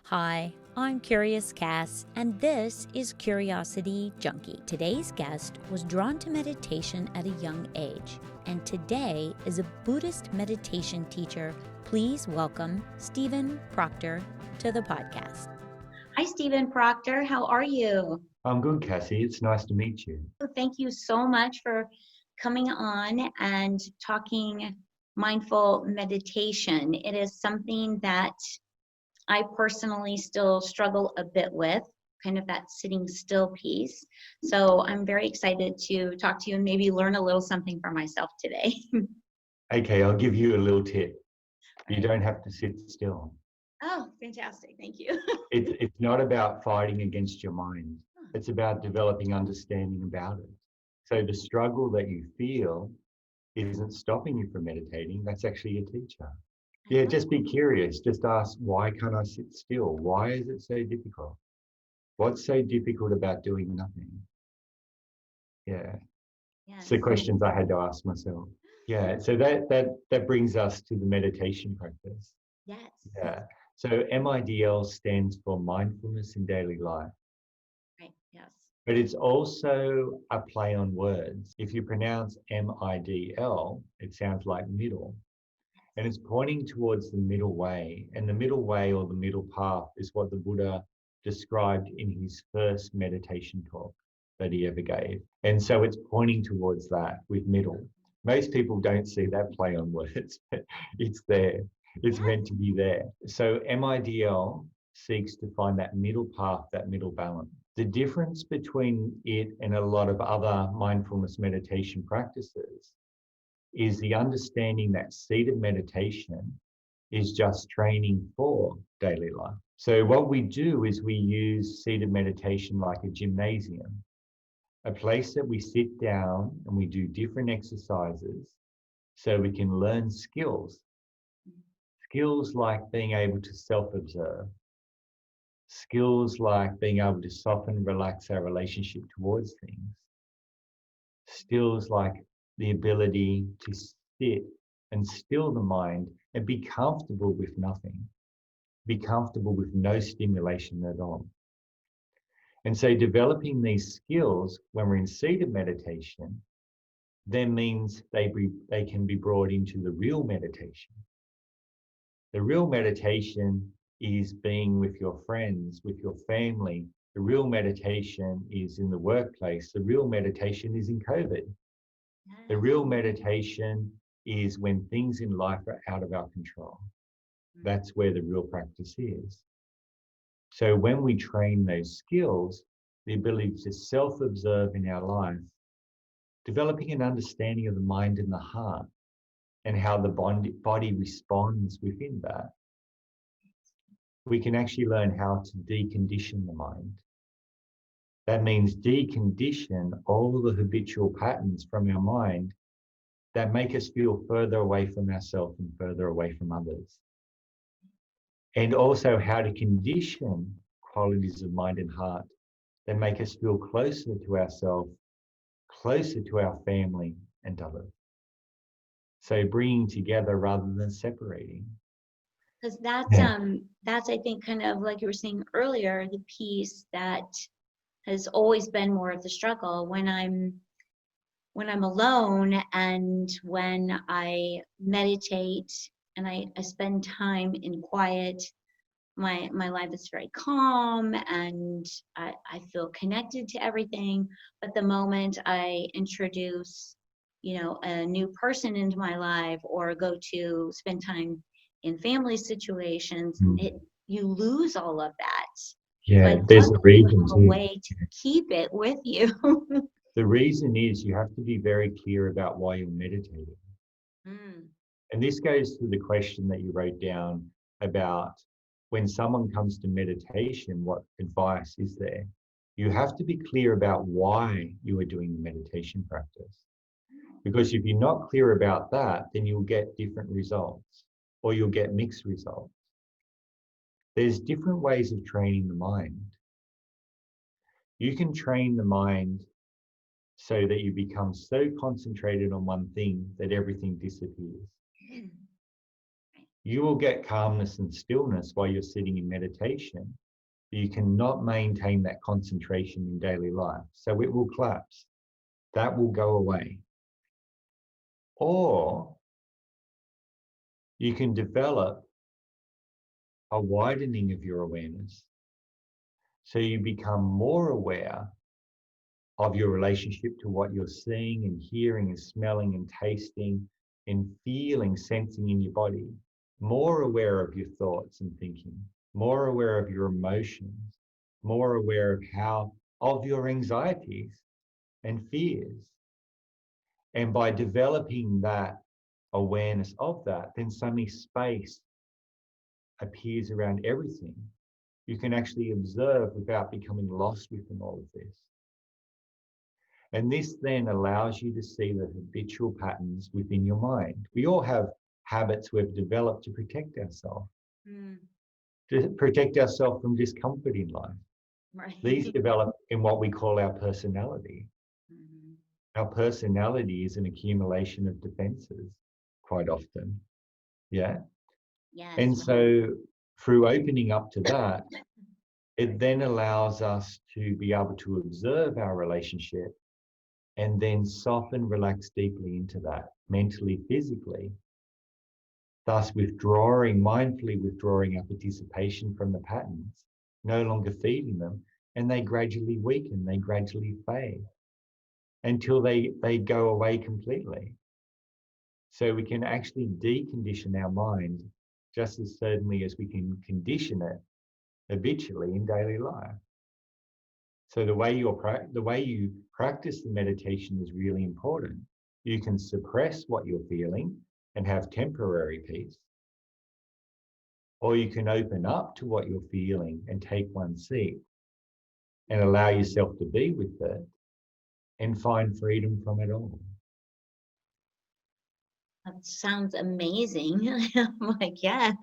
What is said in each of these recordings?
Hi, I'm Curious Cass, and this is Curiosity Junkie. Today's guest was drawn to meditation at a young age, and today is a Buddhist meditation teacher. Please welcome Stephen Procter to the podcast. Hi, Stephen Procter. How are you? I'm good, Cassie. It's nice to meet you. Thank you so much for coming on and talking mindful meditation. It is something that I personally still struggle a bit with, kind of that sitting still piece. So I'm very excited to talk to you and maybe learn a little something for myself today. Okay, I'll give you a little tip. You Right. don't have to sit still. Oh, fantastic. Thank you. It's not about fighting against your mind. It's about developing understanding about it. So the struggle that you feel isn't stopping you from meditating. That's actually a teacher. Yeah, just be curious. Just ask, why can't I sit still? Why is it so difficult? What's so difficult about doing nothing? Yeah. It's the Yes. questions I had to ask myself. Yeah, so that brings us to the meditation practice. Yes. Yeah. So MIDL stands for Mindfulness in Daily Life, Right. Yes. but it's also a play on words. If you pronounce MIDL, it sounds like middle, and it's pointing towards the middle way. And the middle way or the middle path is what the Buddha described in his first meditation talk that he ever gave. And so it's pointing towards that with middle. Most people don't see that play on words, but it's there. It's meant to be there. So MIDL seeks to find that middle path, that middle balance. The difference between it and a lot of other mindfulness meditation practices is the understanding that seated meditation is just training for daily life. So what we do is we use seated meditation like a gymnasium, a place that we sit down and we do different exercises so we can learn skills. Skills like being able to self-observe, skills like being able to soften, relax our relationship towards things, skills like the ability to sit and still the mind and be comfortable with nothing, be comfortable with no stimulation at all. And so developing these skills when we're in seated meditation then means they can be brought into the real meditation. The real meditation is being with your friends, with your family. The real meditation is in the workplace. The real meditation is in COVID. The real meditation is when things in life are out of our control. That's where the real practice is. So when we train those skills, the ability to self-observe in our life, developing an understanding of the mind and the heart and how the body responds within that, we can actually learn how to decondition the mind. That means decondition all the habitual patterns from our mind that make us feel further away from ourselves and further away from others. And also how to condition qualities of mind and heart that make us feel closer to ourselves, closer to our family and others. So bringing together rather than separating. Because that's I think kind of like you were saying earlier, the piece that has always been more of the struggle when I'm alone and when I meditate and I spend time in quiet, my life is very calm and I feel connected to everything. But the moment I introduce, a new person into my life or go to spend time in family situations, you lose all of that. So Yeah, I'd there's love a if you reason have a too. way to keep it with you. The reason is you have to be very clear about why you're meditating. And this goes to the question that you wrote down about when someone comes to meditation, what advice is there? You have to be clear about why you are doing the meditation practice. Because if you're not clear about that, then you'll get different results or you'll get mixed results. There's different ways of training the mind. You can train the mind so that you become so concentrated on one thing that everything disappears. You will get calmness and stillness while you're sitting in meditation, but you cannot maintain that concentration in daily life. So it will collapse. That will go away. Or you can develop a widening of your awareness. So you become more aware of your relationship to what you're seeing and hearing and smelling and tasting and feeling, sensing in your body, more aware of your thoughts and thinking, more aware of your emotions, more aware of your anxieties and fears. And by developing that awareness of that, then suddenly space appears around everything. You can actually observe without becoming lost within all of this. And this then allows you to see the habitual patterns within your mind. We all have habits we've developed to protect ourselves, to protect ourselves from discomfort in life. Right. These develop in what we call our personality. Our personality is an accumulation of defenses quite often. Yeah. Yes. And so through opening up to that, it then allows us to be able to observe our relationship and then soften, relax deeply into that, mentally, physically, thus mindfully withdrawing our participation from the patterns, no longer feeding them, and they gradually weaken, they gradually fade until they go away completely. So we can actually decondition our mind just as certainly as we can condition it habitually in daily life. So the way you practice the meditation is really important. You can suppress what you're feeling and have temporary peace, or you can open up to what you're feeling and take one seat and allow yourself to be with it and find freedom from it all. That sounds amazing. I'm like, yes.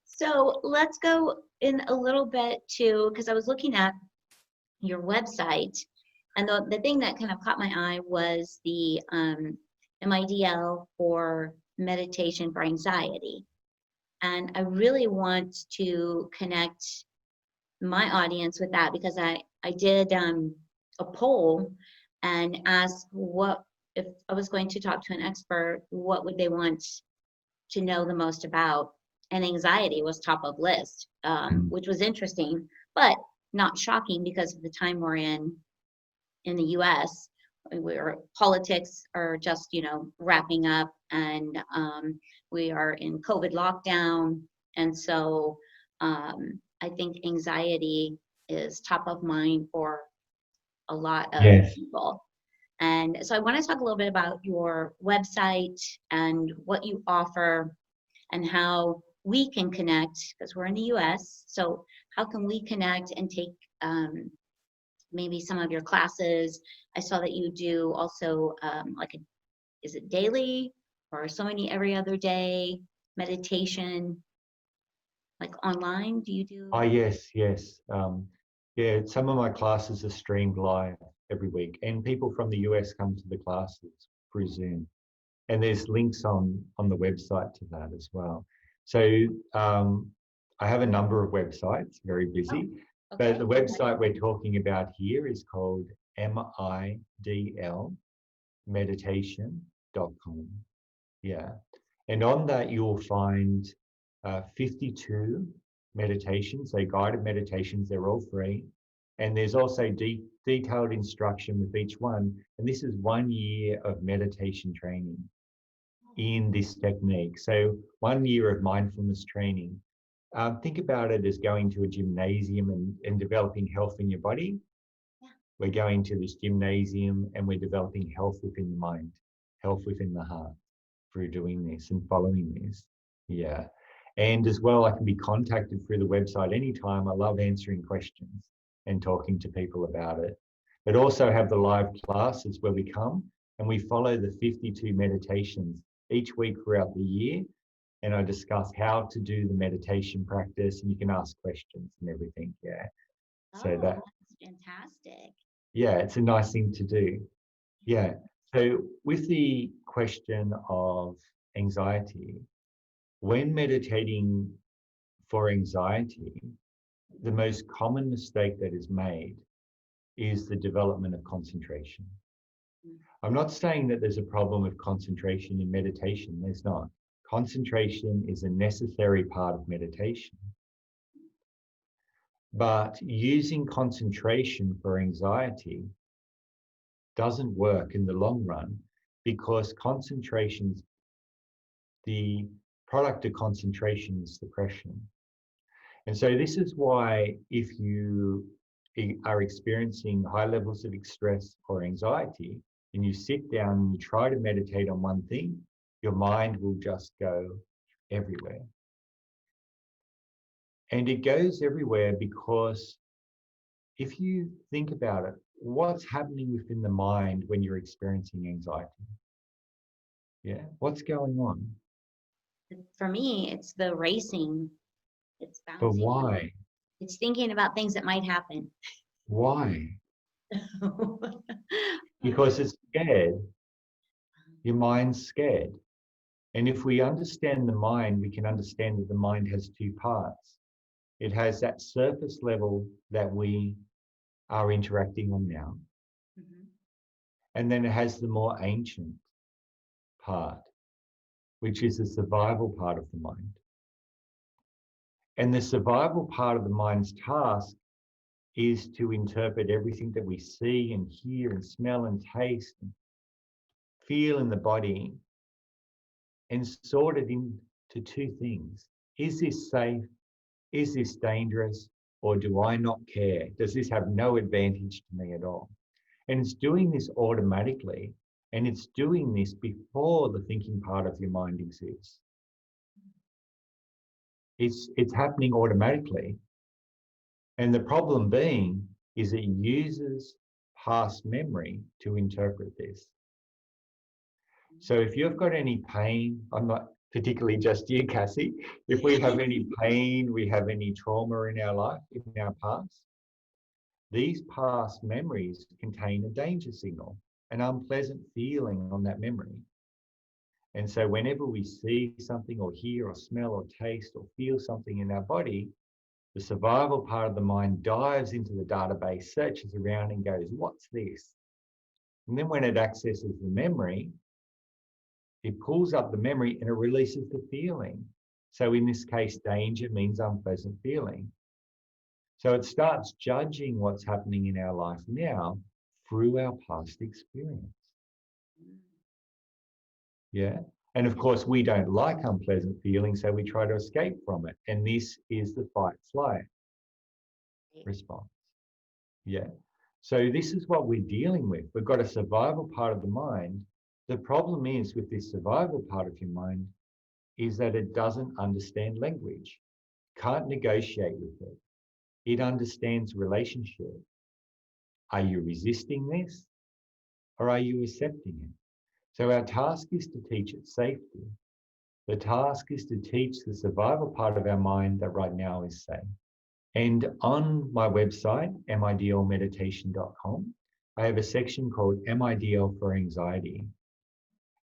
So let's go in a little bit to, because I was looking at your website, and the thing that kind of caught my eye was the MIDL for meditation for anxiety. And I really want to connect my audience with that because I did a poll and asked what if I was going to talk to an expert, what would they want to know the most about? And anxiety was top of list, which was interesting, but not shocking because of the time we're in the U.S. Where politics are just wrapping up, and we are in COVID lockdown, and so I think anxiety is top of mind for a lot of Yes. people. And so I want to talk a little bit about your website and what you offer and how we can connect because we're in the US. So how can we connect and take maybe some of your classes? I saw that you do also is it daily or so many every other day meditation, like online? Do you do? Oh, yes. Yeah, some of my classes are streamed live every week, and people from the US come to the classes through Zoom. And there's links on the website to that as well. So I have a number of websites, very busy, but the website we're talking about here is called MIDL Meditation.com. Yeah. And on that, you'll find 52 meditations, so guided meditations, they're all free. And there's also detailed instruction with each one. And this is 1 year of meditation training in this technique. So 1 year of mindfulness training. Think about it as going to a gymnasium and developing health in your body. Yeah. We're going to this gymnasium and we're developing health within the mind, health within the heart through doing this and following this. Yeah. And as well, I can be contacted through the website anytime. I love answering questions and talking to people about it. But also have the live classes where we come and we follow the 52 meditations each week throughout the year. And I discuss how to do the meditation practice, and you can ask questions and everything. Yeah. So That's fantastic. yeah, it's a nice thing to do. Yeah. So with the question of anxiety, when meditating for anxiety, the most common mistake that is made is the development of concentration. I'm not saying that there's a problem with concentration in meditation. There's not. Concentration is a necessary part of meditation. But using concentration for anxiety doesn't work in the long run, because concentration's the product of concentration is suppression. And so this is why if you are experiencing high levels of stress or anxiety and you sit down and you try to meditate on one thing, your mind will just go everywhere. And it goes everywhere because if you think about it, what's happening within the mind when you're experiencing anxiety? Yeah, what's going on? For me, it's the racing. It's But bouncing. why? It's thinking about things that might happen. Why? Because it's scared. Your mind's scared. And if we understand the mind, we can understand that the mind has two parts. It has that surface level that we are interacting on now. Mhm. And then it has the more ancient part, which is the survival part of the mind. And the survival part of the mind's task is to interpret everything that we see and hear and smell and taste and feel in the body and sort it into two things. Is this safe? Is this dangerous? Or do I not care? Does this have no advantage to me at all? And it's doing this automatically, and it's doing this before the thinking part of your mind exists. It's happening automatically. And the problem being is it uses past memory to interpret this. So if you've got any pain, I'm not particularly just you, Cassie, if we have any pain, we have any trauma in our life, in our past, these past memories contain a danger signal, an unpleasant feeling on that memory. And so whenever we see something or hear or smell or taste or feel something in our body, the survival part of the mind dives into the database, searches around and goes, what's this? And then when it accesses the memory, it pulls up the memory and it releases the feeling. So in this case, danger means unpleasant feeling. So it starts judging what's happening in our life now through our past experience. Yeah. And of course, we don't like unpleasant feelings, so we try to escape from it. And this is the fight flight response. Yeah. So this is what we're dealing with. We've got a survival part of the mind. The problem is with this survival part of your mind is that it doesn't understand language, can't negotiate with it. It understands relationship. Are you resisting this or are you accepting it? So our task is to teach it safety. The task is to teach the survival part of our mind that right now is safe. And on my website, midlmeditation.com, I have a section called MIDL for Anxiety.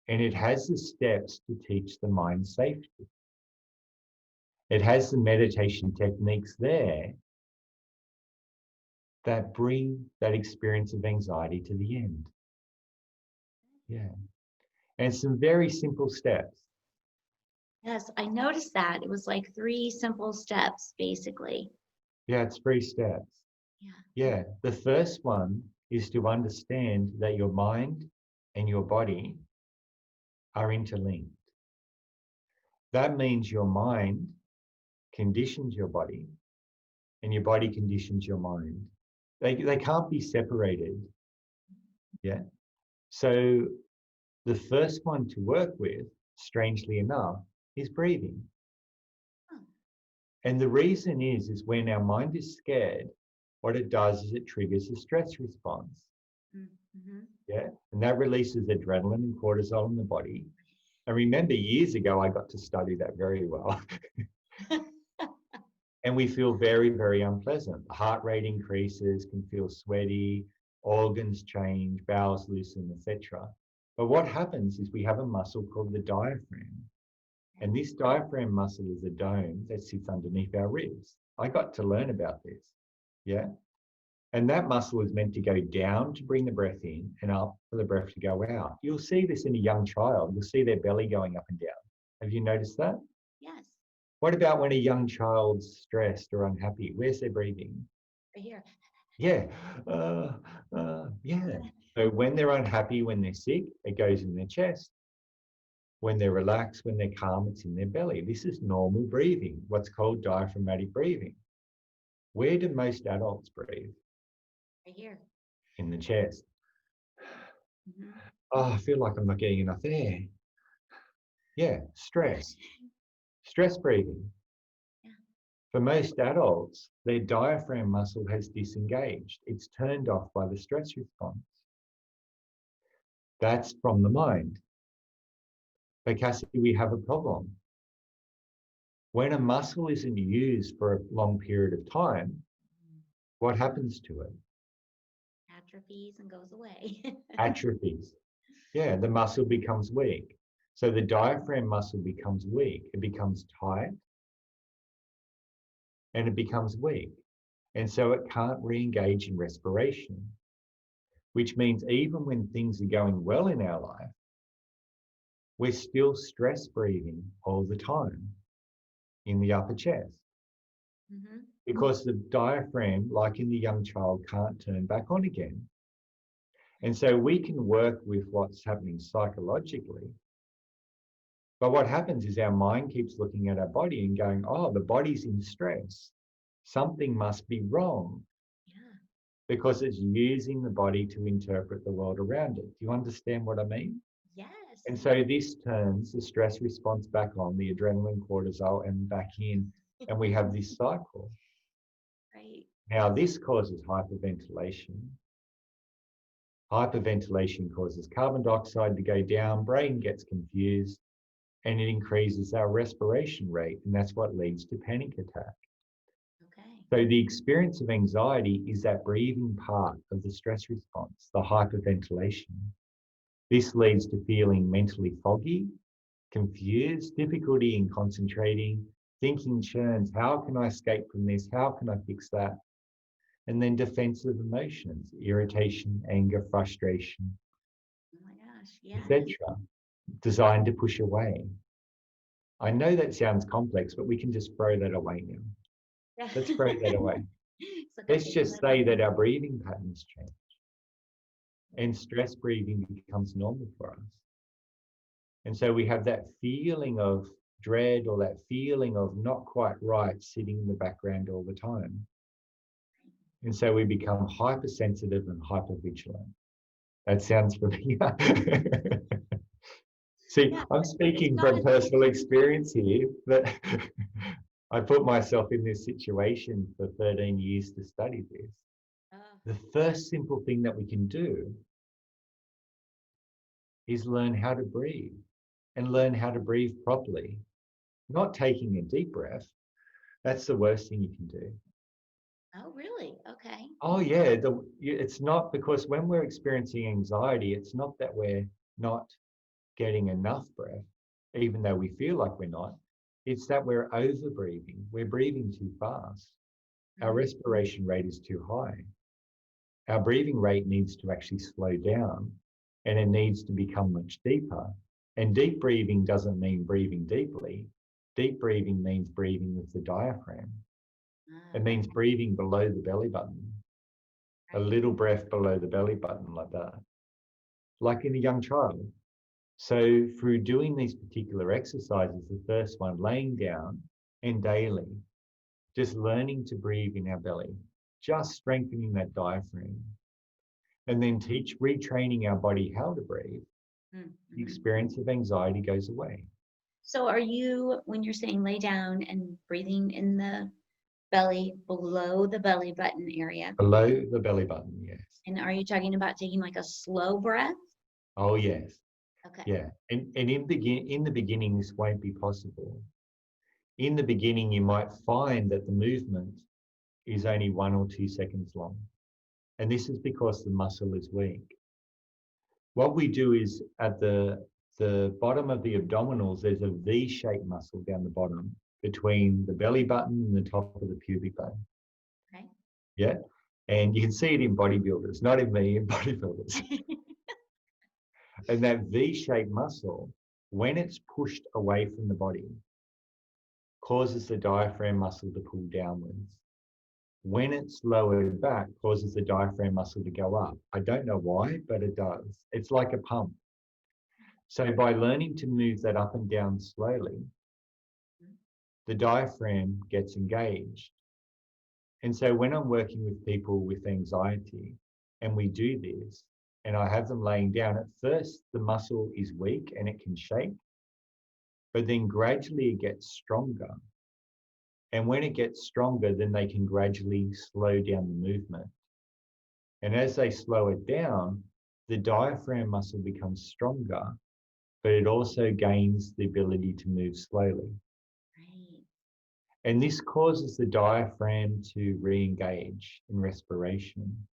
And it has the steps to teach the mind safety. It has the meditation techniques there that bring that experience of anxiety to the end. Yeah. And some very simple steps. Yes, I noticed that. It was like 3 simple steps, basically. Yeah, it's 3 steps. Yeah. The first one is to understand that your mind and your body are interlinked. That means your mind conditions your body and your body conditions your mind. They can't be separated. Yeah. So the first one to work with, strangely enough, is breathing. And the reason is when our mind is scared, what it does is it triggers a stress response. Mm-hmm. Yeah. And that releases adrenaline and cortisol in the body. And remember, years ago, I got to study that very well. And we feel very, very unpleasant. The heart rate increases, can feel sweaty, organs change, bowels loosen, etc. But what happens is we have a muscle called the diaphragm. And this diaphragm muscle is a dome that sits underneath our ribs. I got to learn about this. Yeah. And that muscle is meant to go down to bring the breath in and up for the breath to go out. You'll see this in a young child. You'll see their belly going up and down. Have you noticed that? Yes. What about when a young child's stressed or unhappy? Where's their breathing? Right here. Yeah. Yeah. So when they're unhappy, when they're sick, it goes in their chest. When they're relaxed, when they're calm, it's in their belly. This is normal breathing, what's called diaphragmatic breathing. Where do most adults breathe? Right here. In the chest. Mm-hmm. Oh, I feel like I'm not getting enough air. Yeah, stress. Stress breathing. Yeah. For most adults, their diaphragm muscle has disengaged. It's turned off by the stress response. That's from the mind. But Cassie, we have a problem. When a muscle isn't used for a long period of time, what happens to it? Atrophies and goes away. Atrophies. Yeah, the muscle becomes weak. So the diaphragm muscle becomes weak. It becomes tight and it becomes weak. And so it can't re-engage in respiration, which means even when things are going well in our life, we're still stress breathing all the time in the upper chest. Mm-hmm. Because the diaphragm, like in the young child, can't turn back on again. And so we can work with what's happening psychologically. But what happens is our mind keeps looking at our body and going, oh, the body's in stress. Something must be wrong. Yeah. Because it's using the body to interpret the world around it. Do you understand what I mean? Yes. And so this turns the stress response back on, the adrenaline, cortisol, and back in, and we have this cycle. Right. Now, this causes hyperventilation. Hyperventilation causes carbon dioxide to go down, brain gets confused, and it increases our respiration rate, and that's what leads to panic attack. Okay. So the experience of anxiety is that breathing part of the stress response, the hyperventilation. This leads to feeling mentally foggy, confused, difficulty in concentrating, thinking churns, how can I escape from this? How can I fix that? And then defensive emotions, irritation, anger, frustration, Oh my gosh. Yes. etc., designed to push away. I know that sounds complex, but we can just throw that away now. Let's throw that away. Let's just say that our breathing patterns change and stress breathing becomes normal for us. And so we have that feeling of dread or that feeling of not quite right sitting in the background all the time. And so we become hypersensitive and hypervigilant. That sounds familiar. See, Yeah, I'm speaking from personal experience here, but I put myself in this situation for 13 years to study this. The first simple thing that we can do is learn how to breathe and learn how to breathe properly. Not taking a deep breath, that's the worst thing you can do. Oh, really? Okay. Oh, yeah. It's not, because when we're experiencing anxiety, it's not that we're not getting enough breath, even though we feel like we're not. It's that we're over breathing. We're breathing too fast. Our respiration rate is too high. Our breathing rate needs to actually slow down, and it needs to become much deeper. And deep breathing doesn't mean breathing deeply. Deep breathing means breathing with the diaphragm. It means breathing below the belly button, a little breath below the belly button, like that, like in a young child. So through doing these particular exercises, the first one, laying down and daily, just learning to breathe in our belly, just strengthening that diaphragm, and then retraining our body how to breathe, the experience of anxiety goes away. So are you, when you're saying lay down and breathing in the belly, below the belly button area? Below the belly button, yes. And are you talking about taking like a slow breath? Oh, yes. Okay. Yeah. And in the beginning, this won't be possible. In the beginning, you might find that the movement is only 1 or 2 seconds long. And this is because the muscle is weak. What we do is at the the bottom of the abdominals, there's a V-shaped muscle down the bottom between the belly button and the top of the pubic bone. Okay. Yeah. And you can see it in bodybuilders, not in me, in bodybuilders. And that V-shaped muscle, when it's pushed away from the body, causes the diaphragm muscle to pull downwards. When it's lowered back, causes the diaphragm muscle to go up. I don't know why, but it does. It's like a pump. So by learning to move that up and down slowly, the diaphragm gets engaged. And so when I'm working with people with anxiety and we do this, and I have them laying down, at first the muscle is weak and it can shake, but then gradually it gets stronger. And when it gets stronger, then they can gradually slow down the movement. And as they slow it down, the diaphragm muscle becomes stronger, but it also gains the ability to move slowly. Right. And this causes the diaphragm to re-engage in respiration.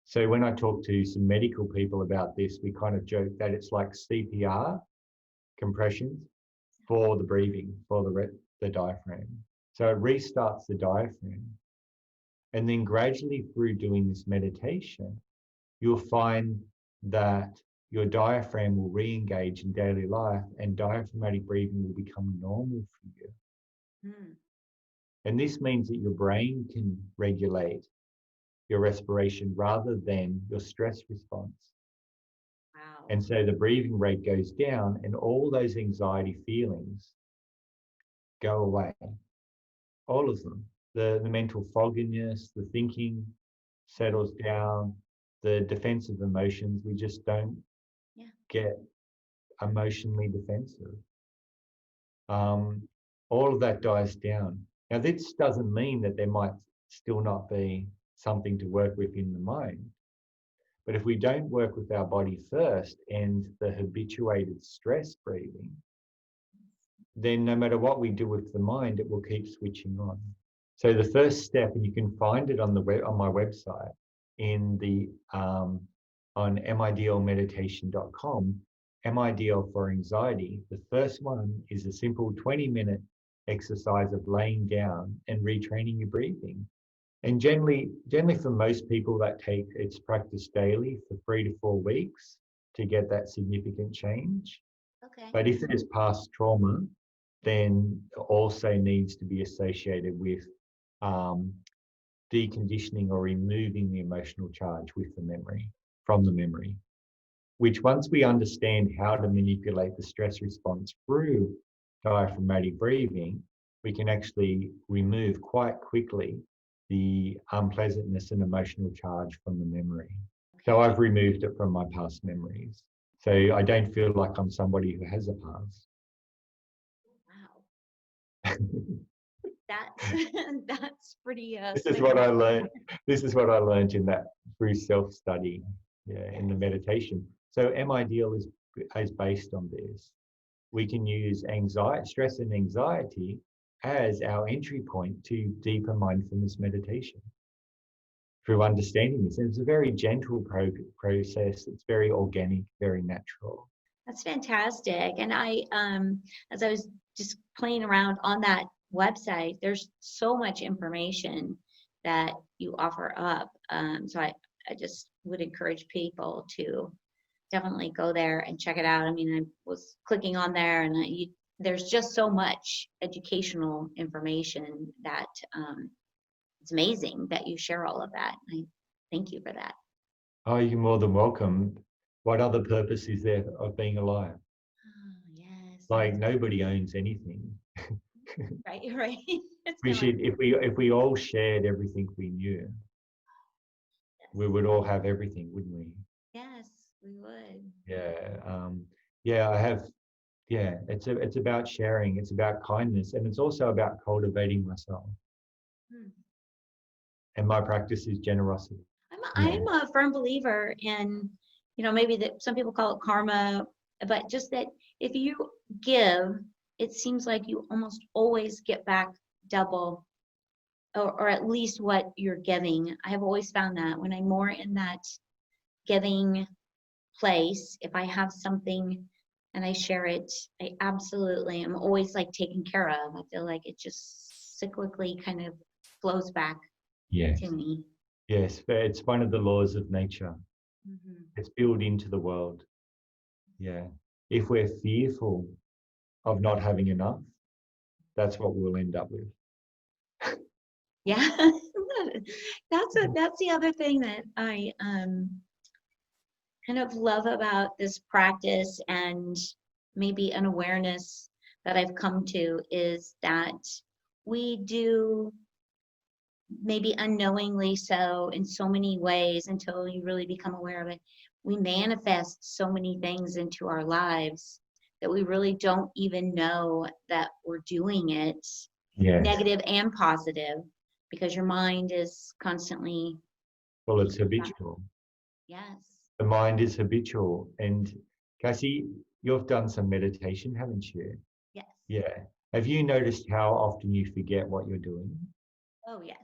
So when I talk to some medical people about this, we kind of joke that it's like CPR compressions for the breathing, for the diaphragm. So it restarts the diaphragm. And then gradually through doing this meditation, you'll find that your diaphragm will re-engage in daily life and diaphragmatic breathing will become normal for you. And this means that your brain can regulate your respiration rather than your stress response. Wow. And so the breathing rate goes down and all those anxiety feelings go away. All of them. The mental fogginess, the thinking settles down, the defensive emotions, we just don't get emotionally defensive. All of that dies down. Now, this doesn't mean that there might still not be something to work with in the mind. But if we don't work with our body first and the habituated stress breathing, then no matter what we do with the mind, it will keep switching on. So the first step, and you can find it on my website in the on midlmeditation.com, MIDL for anxiety. The first one is a simple 20-minute exercise of laying down and retraining your breathing. And generally for most people, it's practiced daily for 3 to 4 weeks to get that significant change. Okay. But if there's past trauma, then it also needs to be associated with deconditioning or removing the emotional charge from the memory, which once we understand how to manipulate the stress response through diaphragmatic breathing, we can actually remove quite quickly the unpleasantness and emotional charge from the memory. So I've removed it from my past memories. So I don't feel like I'm somebody who has a past. Wow. That's pretty This is what I learned. This is what I learned in that through self-study, in the meditation. So MIDL is based on this. We can use stress and anxiety as our entry point to deeper mindfulness meditation through understanding this. And it's a very gentle process. It's very organic, very natural. That's fantastic. And I, as I was just playing around on that website, there's so much information that you offer up. So I just would encourage people to definitely go there and check it out. I mean, I was clicking on there and there's just so much educational information that it's amazing that you share all of that. I thank you for that. Oh, you're more than welcome. What other purpose is there of being alive? Oh, yes. Like nobody owns anything. Right. We should, if we all shared everything we knew, we would all have everything, wouldn't we? Yes, we would. It's about sharing, it's about kindness, and it's also about cultivating myself. And my practice is generosity. I'm a firm believer in, maybe that some people call it karma, but just that if you give, it seems like you almost always get back double, or at least what you're giving. I have always found that when I'm more in that giving place. If I have something and I share it, I absolutely am always like taken care of. I feel like it just cyclically kind of flows back to Yes. me. Yes. But it's one of the laws of nature. Mhm. It's built into the world. Yeah. If we're fearful of not having enough, that's what we'll end up with. Yeah. That's the other thing that I kind of love about this practice, and maybe an awareness that I've come to, is that we do, maybe unknowingly so, in so many ways, until you really become aware of it, we manifest so many things into our lives that we really don't even know that we're doing it, Yes. negative and positive, because your mind is constantly Well, it's thinking about. habitual. Yes. The mind is habitual. And Cassie, you've done some meditation, haven't you? Yes. Yeah. Have you noticed how often you forget what you're doing? Oh, yes.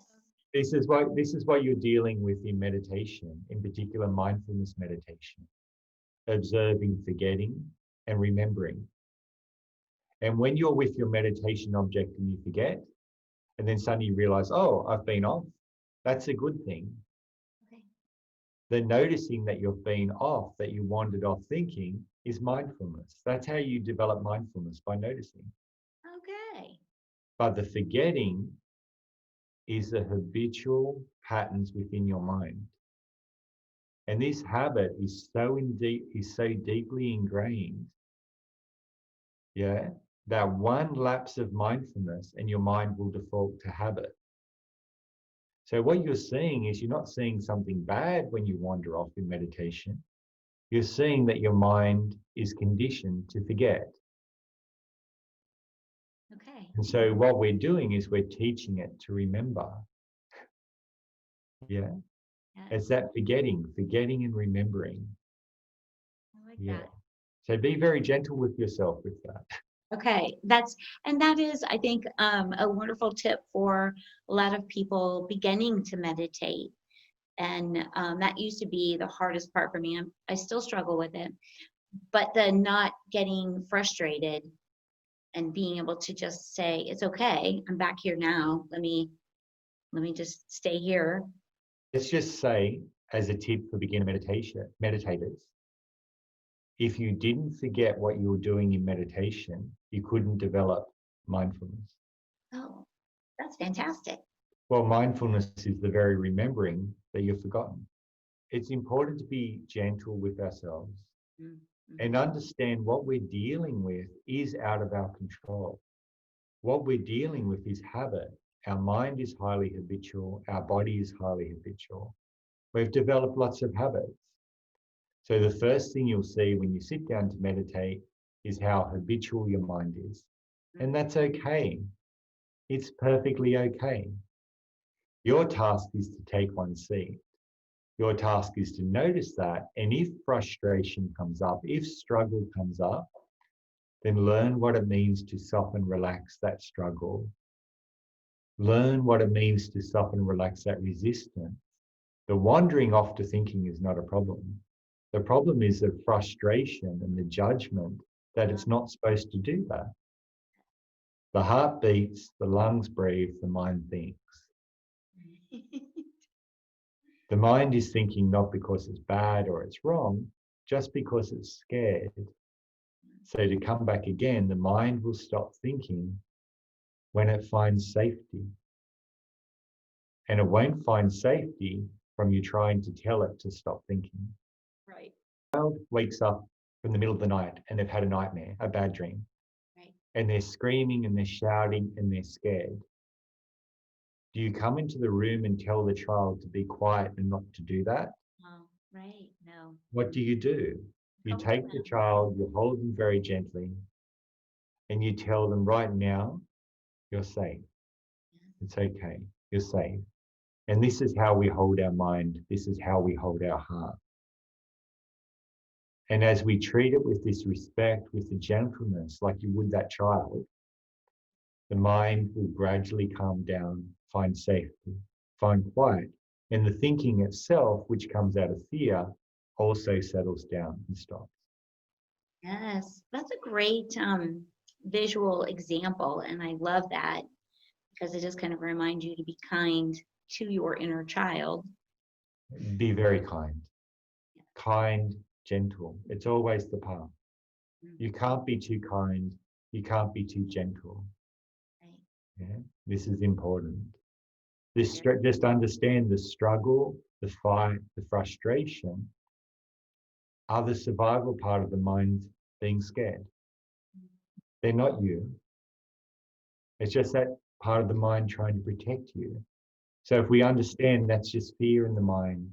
This is what you're dealing with in meditation, in particular mindfulness meditation, observing, forgetting, and remembering. And when you're with your meditation object and you forget, and then suddenly you realize, oh, I've been off, that's a good thing. Okay. The noticing that you've been off, that you wandered off thinking, is mindfulness. That's how you develop mindfulness, by noticing. Okay. But the forgetting is the habitual patterns within your mind. And this habit is so deeply ingrained, yeah, that one lapse of mindfulness and your mind will default to habit. So what you're seeing is, you're not seeing something bad when you wander off in meditation. You're seeing that your mind is conditioned to forget. Okay. And so what we're doing is we're teaching it to remember. Yeah. It's Yes. that forgetting and remembering. I like Yeah. that. So be very gentle with yourself with that. Okay, that is, I think, a wonderful tip for a lot of people beginning to meditate. And that used to be the hardest part for me. I still struggle with it, but the not getting frustrated and being able to just say, "It's okay. I'm back here now. Let me just stay here." Let's just say, as a tip for beginner meditators, if you didn't forget what you were doing in meditation, you couldn't develop mindfulness. Oh, that's fantastic. Well, mindfulness is the very remembering that you've forgotten. It's important to be gentle with ourselves and Mm-hmm. understand what we're dealing with is out of our control. What we're dealing with is habit. Our mind is highly habitual. Our body is highly habitual. We've developed lots of habits. So the first thing you'll see when you sit down to meditate is how habitual your mind is. And that's okay. It's perfectly okay. Your task is to take one seat. Your task is to notice that. And if frustration comes up, if struggle comes up, then learn what it means to soften, relax that struggle. Learn what it means to soften, relax that resistance. The wandering off to thinking is not a problem. The problem is the frustration and the judgment that it's not supposed to do that. The heart beats, the lungs breathe, the mind thinks. The mind is thinking not because it's bad or it's wrong, just because it's scared. So to come back again, the mind will stop thinking when it finds safety. And it won't find safety from you trying to tell it to stop thinking. Right. Child wakes up in the middle of the night and they've had a nightmare, a bad dream, Right. and they're screaming and they're shouting and they're scared. Do you come into the room and tell the child to be quiet and not to do that? Oh, right. No. What do? You Comfort take the them. child, you hold them very gently, and you tell them, right now, you're safe. It's okay. You're safe. And this is how we hold our mind. This is how we hold our heart. And as we treat it with this respect, with the gentleness, like you would that child, the mind will gradually calm down, find safety, find quiet. And the thinking itself, which comes out of fear, also settles down and stops. Yes, that's a great visual example, and I love that because it just kind of reminds you to be kind to your inner child. Be very kind, gentle. It's always the path. Mm. You can't be too kind. You can't be too gentle. Right. Yeah, this is important. Just understand the struggle, the fight, the frustration are the survival part of the mind being scared. They're not you. It's just that part of the mind trying to protect you. So if we understand that's just fear in the mind,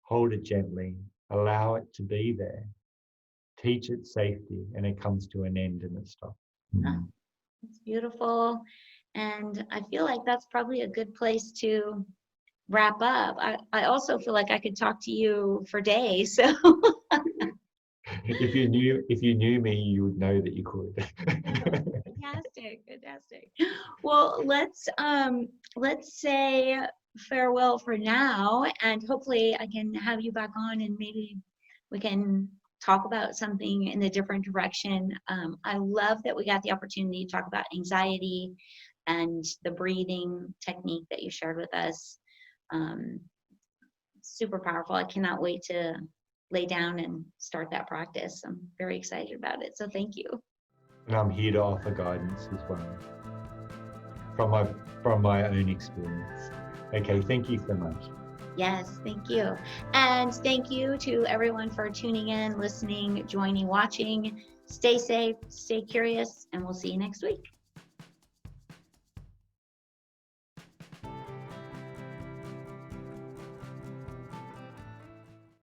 hold it gently, allow it to be there, teach it safety, and it comes to an end and it stops. It's beautiful. And I feel like that's probably a good place to wrap up. I also feel like I could talk to you for days. So If you knew me, you would know that you could. fantastic. Well, let's say farewell for now, and hopefully I can have you back on and maybe we can talk about something in a different direction. I love that we got the opportunity to talk about anxiety and the breathing technique that you shared with us. Super powerful. I cannot wait to lay down and start that practice. I'm very excited about it. So thank you. And I'm here to offer guidance as well from my own experience. Okay, thank you so much. Yes, thank you. And thank you to everyone for tuning in, listening, joining, watching. Stay safe, stay curious, and we'll see you next week.